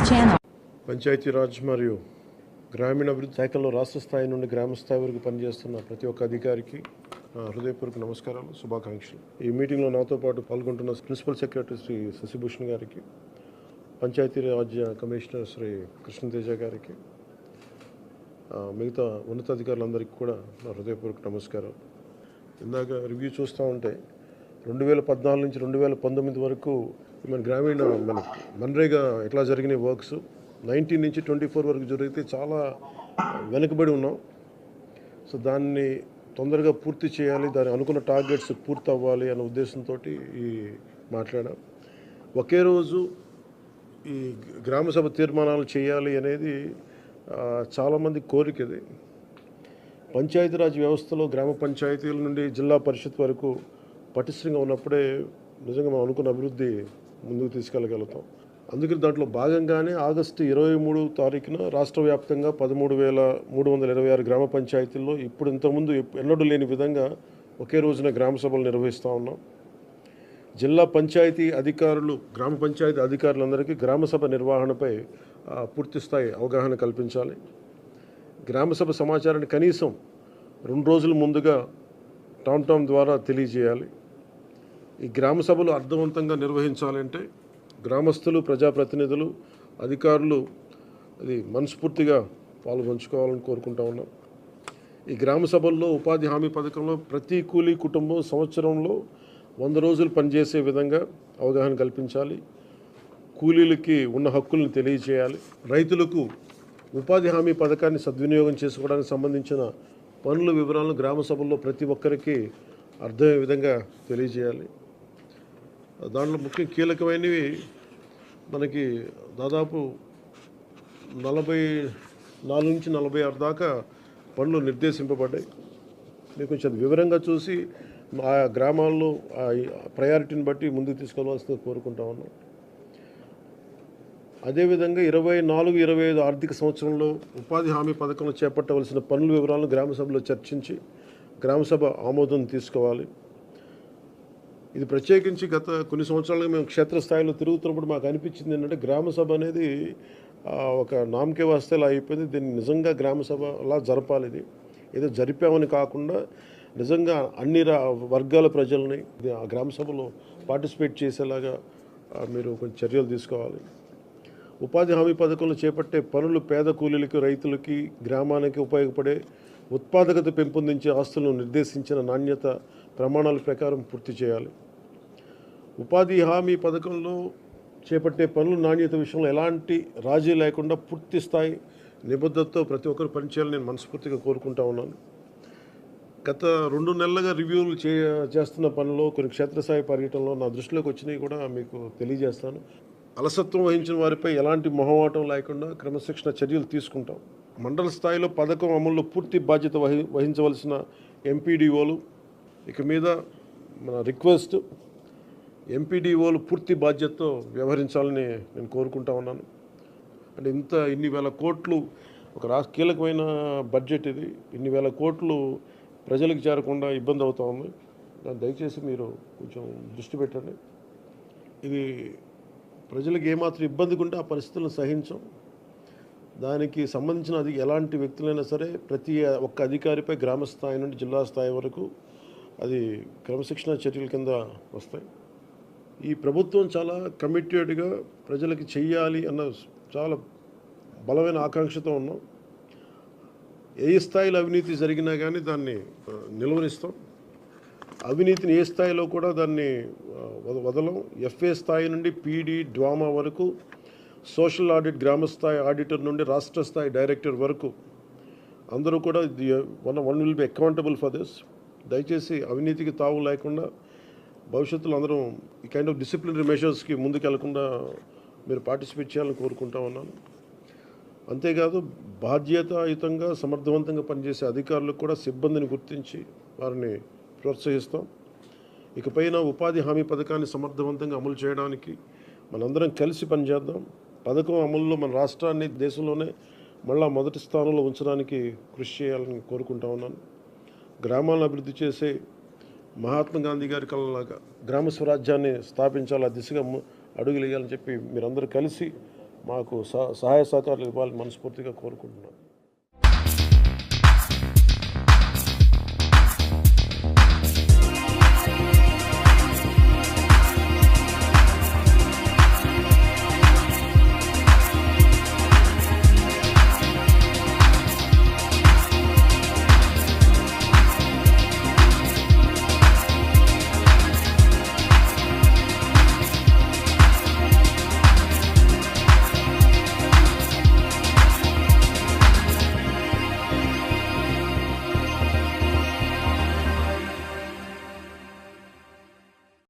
channel. Panchayati Raj మరియు గ్రామీణాభివృద్ధి శాఖలో రాష్ట్ర స్థాయి నుండి గ్రామ స్థాయి వరకు పనిచేస్తున్న ప్రతి ఒక్క అధికారికి హృదయపూర్వక నమస్కారాలు, శుభాకాంక్షలు. ఈ మీటింగ్లో నాతో పాటు పాల్గొంటున్న ప్రిన్సిపల్ సెక్రటరీ శ్రీ శశిభూషణ్ గారికి, పంచాయతీరాజ్ కమిషనర్ శ్రీ కృష్ణతేజ గారికి, మిగతా ఉన్నతాధికారులందరికీ కూడా నా హృదయపూర్వక నమస్కారాలు. ఇందాక రివ్యూ చూస్తూ ఉంటే 2014 నుంచి 2019 వరకు మన మన్రేగా ఎట్లా జరిగిన వర్క్స్ 19 నుంచి 24 వరకు జరిగితే చాలా వెనుకబడి ఉన్నాం. సో దాన్ని తొందరగా పూర్తి చేయాలి, దాని అనుకున్న టార్గెట్స్ పూర్తి అవ్వాలి అనే ఉద్దేశంతో ఈ మాట్లాడాం. ఒకే రోజు ఈ గ్రామసభ తీర్మానాలు చేయాలి అనేది చాలామంది కోరికది. పంచాయతీరాజ్ వ్యవస్థలో గ్రామ పంచాయతీల నుండి జిల్లా పరిషత్ వరకు పటిష్టంగా ఉన్నప్పుడే నిజంగా మనం అనుకున్న అభివృద్ధి ముందుకు తీసుకెళ్ళగలుగుతాం. అందుకని దాంట్లో భాగంగానే ఆగస్టు 23 తారీఖున రాష్ట్ర వ్యాప్తంగా 13,326 గ్రామ పంచాయతీల్లో ఇప్పుడు ఇంతకుముందు ఎన్నడూ లేని విధంగా ఒకే రోజున గ్రామ సభలు నిర్వహిస్తూ ఉన్నాం. జిల్లా పంచాయతీ అధికారులు, గ్రామ పంచాయతీ అధికారులందరికీ గ్రామసభ నిర్వహణపై పూర్తిస్థాయి అవగాహన కల్పించాలి. గ్రామసభ సమాచారాన్ని కనీసం 2 రోజుల ముందుగా టామ్ ద్వారా తెలియజేయాలి. ఈ గ్రామ సభలు అర్థవంతంగా నిర్వహించాలంటే గ్రామస్తులు, ప్రజాప్రతినిధులు, అధికారులు అది మనస్ఫూర్తిగా పాల్గొంచుకోవాలని కోరుకుంటా ఉన్నాం. ఈ గ్రామ సభల్లో ఉపాధి హామీ పథకంలో ప్రతి కూలీ కుటుంబం సంవత్సరంలో 100 రోజులు పనిచేసే విధంగా అవగాహన కల్పించాలి. కూలీలకి ఉన్న హక్కులను తెలియజేయాలి. రైతులకు ఉపాధి హామీ పథకాన్ని సద్వినియోగం చేసుకోవడానికి సంబంధించిన పనుల వివరాలను గ్రామ సభల్లో ప్రతి ఒక్కరికి అర్థమయ్యే విధంగా తెలియజేయాలి. దాంట్లో ముఖ్య కీలకమైనవి మనకి దాదాపు 44 నుంచి 46 దాకా పనులు నిర్దేశింపబడ్డాయి. మీరు కొంచెం వివరంగా చూసి ఆ గ్రామాల్లో ప్రయారిటీని బట్టి ముందుకు తీసుకెళ్లవలసిందిగా కోరుకుంటా ఉన్నాం. అదేవిధంగా 24-25 ఆర్థిక సంవత్సరంలో ఉపాధి హామీ పథకంలో చేపట్టవలసిన పనుల వివరాలను గ్రామసభలో చర్చించి గ్రామసభ ఆమోదం తీసుకోవాలి. ఇది ప్రత్యేకించి గత కొన్ని సంవత్సరాలుగా మేము క్షేత్రస్థాయిలో తిరుగుతున్నప్పుడు మాకు అనిపించింది ఏంటంటే గ్రామసభ అనేది ఒక నామకే వాస్తేలా అయిపోయింది. దీన్ని నిజంగా గ్రామసభ అలా జరపాలి. ఇది ఏదో జరిపామని కాకుండా నిజంగా అన్ని వర్గాల ప్రజల్ని ఆ గ్రామసభలో పార్టిసిపేట్ చేసేలాగా మీరు కొంచెం చర్యలు తీసుకోవాలి. ఉపాధి హామీ పథకంలో చేపట్టే పనులు పేద కూలీలకి, రైతులకి, గ్రామానికి ఉపయోగపడే ఉత్పాదకత పెంపొందించే ఆస్తులను నిర్దేశించిన నాణ్యత ప్రమాణాల ప్రకారం పూర్తి చేయాలి. ఉపాధి హామీ పథకంలో చేపట్టే పనుల నాణ్యత విషయంలో ఎలాంటి రాజీ లేకుండా పూర్తి స్థాయి నిబద్ధతతో ప్రతి ఒక్కరు పనిచేయాలని నేను మనస్ఫూర్తిగా కోరుకుంటా ఉన్నాను. గత 2 నెలలుగా రివ్యూలు చేస్తున్న పనుల్లో కొన్ని క్షేత్రస్థాయి పర్యటనలో నా దృష్టిలోకి వచ్చినవి కూడా మీకు తెలియజేస్తాను. అలసత్వం వహించిన వారిపై ఎలాంటి మొహమాటం లేకుండా క్రమశిక్షణ చర్యలు తీసుకుంటాం. మండల స్థాయిలో పథకం అమల్లో పూర్తి బాధ్యత వహించవలసిన ఎంపీడీఓలు ఇక మీద మన రిక్వెస్ట్, ఎంపీడీఓలు పూర్తి బాధ్యతతో వ్యవహరించాలని నేను కోరుకుంటా ఉన్నాను. అంటే ఇన్ని వేల కోట్లు ఒక కీలకమైన బడ్జెట్ ఇది. ఇన్ని వేల కోట్లు ప్రజలకు చేరకుండా ఇబ్బంది అవుతూ ఉంది. దయచేసి మీరు కొంచెం దృష్టి పెట్టండి. ఇది ప్రజలకు ఏమాత్రం ఇబ్బందిగా ఉంటే ఆ పరిస్థితులను సహించం. దానికి సంబంధించిన ఎలాంటి వ్యక్తులైనా సరే ప్రతి ఒక్క అధికారిపై గ్రామ స్థాయి నుండి జిల్లా స్థాయి వరకు అది క్రమశిక్షణ చర్యల కింద వస్తాయి. ఈ ప్రభుత్వం చాలా కమిటెడ్గా ప్రజలకి చెయ్యాలి అన్న చాలా బలమైన ఆకాంక్షతో ఉన్నాం. ఏ స్థాయిలో అవినీతి జరిగినా కానీ దాన్ని నిలువరిస్తాం. అవినీతిని ఏ స్థాయిలో కూడా దాన్ని వదలం. ఎఫ్ఏ స్థాయి నుండి పీడీ, డ్వామా వరకు, సోషల్ ఆడిట్ గ్రామస్థాయి ఆడిటర్ నుండి రాష్ట్ర స్థాయి డైరెక్టర్ వరకు అందరూ కూడా one will be accountable for this. దయచేసి అవినీతికి తావు లేకుండా భవిష్యత్తులో అందరం ఈ కైండ్ ఆఫ్ డిసిప్లినరీ మెషర్స్కి ముందుకెళ్లకుండా మీరు పార్టిసిపేట్ చేయాలని కోరుకుంటా ఉన్నాను. అంతేకాదు బాధ్యతాయుతంగా సమర్థవంతంగా పనిచేసే అధికారులకు కూడా సిబ్బందిని గుర్తించి వారిని ప్రోత్సహిస్తాం. ఇకపైన ఉపాధి హామీ పథకాన్ని సమర్థవంతంగా అమలు చేయడానికి మనందరం కలిసి పనిచేద్దాం. పథకం అమలులో మన రాష్ట్రాన్ని దేశంలోనే మళ్ళా మొదటి స్థానంలో ఉంచడానికి కృషి చేయాలని కోరుకుంటా ఉన్నాను. గ్రామాలను అభివృద్ధి చేసే మహాత్మా గాంధీ గారి కళలాగా గ్రామ స్వరాజ్యాన్ని స్థాపించాలి, ఆ దిశగా అడుగులేయాలని చెప్పి మీరందరూ కలిసి మాకు సహాయ సహకారాలు ఇవ్వాలని మనస్ఫూర్తిగా కోరుకుంటున్నాను.